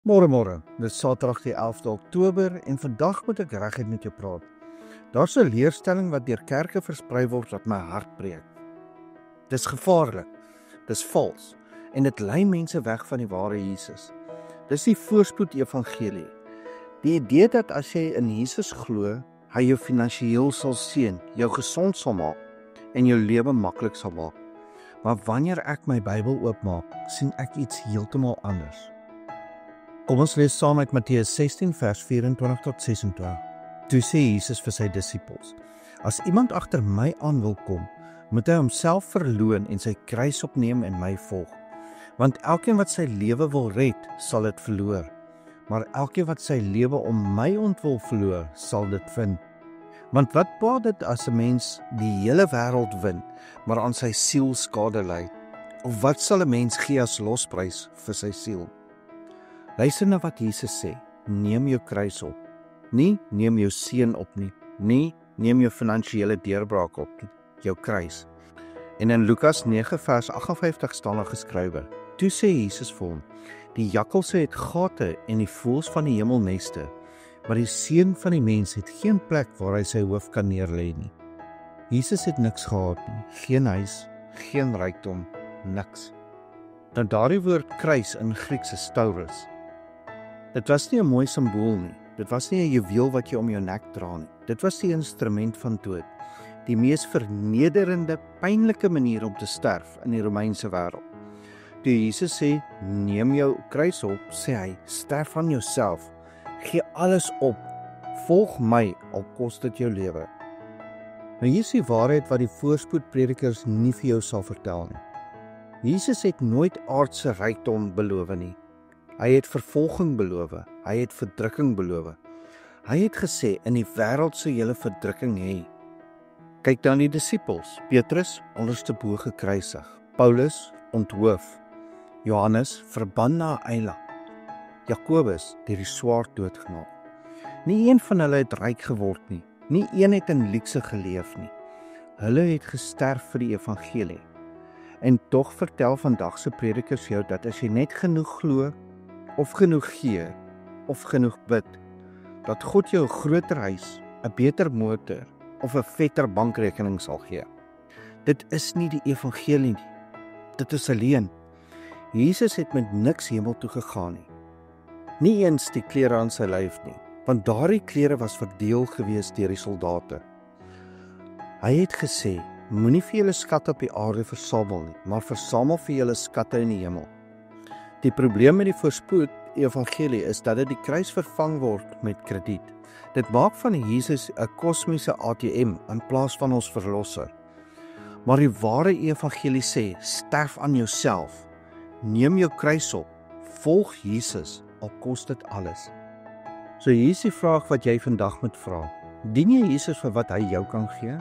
Môre, dis Saterdag die 11de Oktober en vandag moet ek reguit met jou praat. Daar's 'n leerstelling wat deur kerke versprei word wat my hart breek. Dis gevaarlik, dis vals en dit lei mense weg van die ware Jesus. Dis die voorspoed evangelie. Die idee dat as jy in Jesus glo, hy jou finansiëel sal seën, jou gesond sal maak en jou lewe maklik sal maak. Maar wanneer ek my Bybel oopmaak, sien ek iets heeltemal anders. Kom ons lees saam uit Matteus 16 vers 24 tot 26. Toe sê Jesus vir sy disippels: As iemand agter my aan wil kom, moet hy homself verloon en sy kruis opneem en my volg. Want elkeen wat sy lewe wil red, sal dit verloor. Maar elkeen wat sy lewe om my ontwil verloor, sal dit vind. Want wat baat dit as 'n mens die hele wêreld win, maar aan sy siel skade ly? Of wat sal 'n mens gee as losprys vir sy siel? Luister na wat Jesus sê, neem jou kruis op. Nie neem jou seën op nie, nie neem jou finansiële deurbraak op nie, jou kruis. En in Lukas 9 vers 58 staan daar geskrywe: Toe sê Jesus vir hom: Die jakkalse het gate en die voëls van die hemel neste, maar die seun van die mens het geen plek waar hy sy hoof kan neerlê nie. Jesus het niks gehad nie, geen huis, geen rykdom, niks. Nou daardie woord kruis in Grieks is stauros. Dit was nie 'n mooi simbool nie. Dit was nie 'n juweel wat jy om jou nek dra nie. Dit was die instrument van dood. Die mees vernederende, pynlike manier om te sterf in die Romeinse wêreld. Toe Jesus sê, neem jou kruis op, sê hy, sterf aan jouself. Gee alles op. Volg my, al kos dit jou lewe. Nou hier is die waarheid wat die voorspoedpredikers nie vir jou sal vertel nie. Jesus het nooit aardse rykdom beloof nie. Hy het vervolging beloof, hy het verdrukking beloof. Hy het gesê, in die wêreld sal julle verdrukking hê. Kyk dan die disippels, Petrus onderste bo gekruisig, Paulus onthoof, Johannes verbann na 'n eiland, Jakobus deur die swaard doodgemaak. Nie een van hulle het ryk geword nie, nie een het in luukse geleef nie. Hulle het gesterf vir die evangelie. En tog vertel vandag se predikers jou dat as jy net genoeg glo, of genoeg gee, of genoeg bid, dat God jou 'n groter huis, 'n beter motor, of 'n vetter bankrekening sal gee. Dit is nie die evangelie nie. Dit is 'n leuen. Jesus het met niks hemel toe gegaan nie. Nie eens die klere aan sy lyf nie, want daardie klere was verdeel gewees deur die soldate. Hy het gesê, moenie vir julle skatte op die aarde versamel nie, maar versamel vir julle skatte in die hemel. Die probleem met die voorspoed evangelie is dat dit die kruis vervang word met krediet. Dit maak van Jesus 'n kosmiese ATM in plaas van ons verlosser. Maar die ware evangelie sê, sterf aan jouself, neem jou kruis op, volg Jesus, al kos dit alles. So hier is die vraag wat jy vandag moet vra. Dien jy Jesus vir wat hy jou kan gee?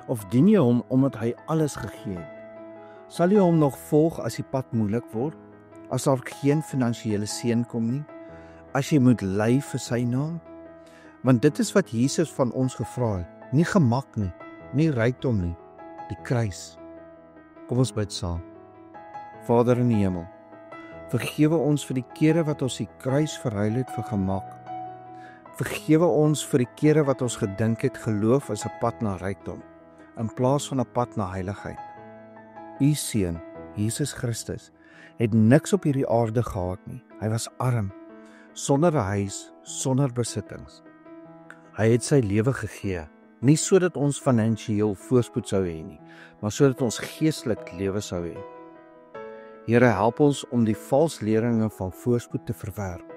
Of dien jy hom omdat hy alles gegee het? Sal jy hom nog volg as die pad moeilik word? As daar geen finansiële seën kom nie? As jy moet ly vir sy naam? Want dit is wat Jesus van ons gevra het. Nie gemak nie, nie rykdom nie, die kruis. Kom ons bid saam. Vader in die hemel, vergewe ons vir die kere wat ons die kruis verruil het vir gemak. Vergewe ons vir die kere wat ons gedink het geloof is 'n pad na rykdom, in plaas van 'n pad na heiligheid. U seun, Jesus Christus, het niks op hierdie aarde gehad nie. Hy was arm, sonder 'n huis, sonder besittings. Hy het sy lewe gegee, nie sodat ons finansiëel voorspoed sou hê nie, maar sodat ons geestelik lewe sou hê. Here, help ons om die valsleringe van voorspoed te verwerp.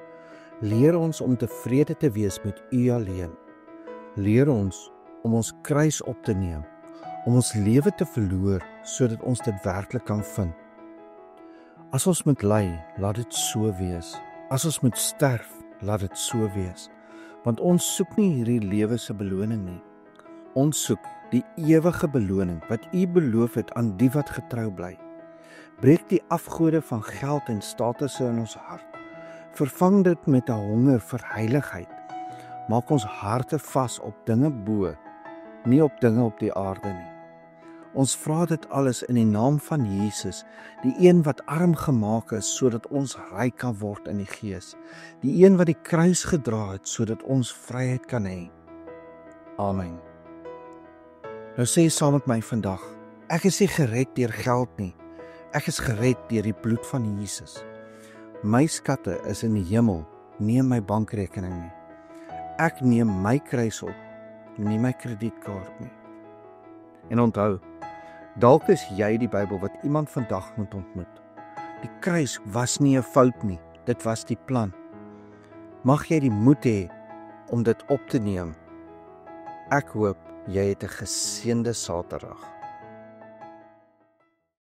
Leer ons om tevrede te wees met U alleen. Leer ons om ons kruis op te neem, om ons lewe te verloor, sodat ons dit werklik kan vind. As ons moet ly, laat dit so wees. As ons moet sterf, laat dit so wees. Want ons soek nie hierdie lewe se beloning nie. Ons soek die ewige beloning wat U beloof het aan die wat getrou bly. Breek die afgode van geld en statusse in ons hart. Vervang dit met 'n honger vir heiligheid. Maak ons harte vas op dinge bo, nie op dinge op die aarde nie. Ons vra dit alles in die naam van Jesus, die een wat arm gemaak is, sodat ons ryk kan word in die Gees, die een wat die kruis gedra het, sodat ons vryheid kan hê. Amen. Nou sê saam met my vandag, ek is nie gered deur geld nie, ek is gered deur die bloed van Jesus. My skatte is in die hemel, nie in my bankrekening nie. Ek neem my kruis op, nie my kredietkaart nie. En onthou, dalk is jy die Bybel wat iemand vandag moet ontmoet. Die kruis was nie 'n fout nie, dit was die plan. Mag jy die moed hê om dit op te neem. Ek hoop jy het 'n geseënde Saterdag.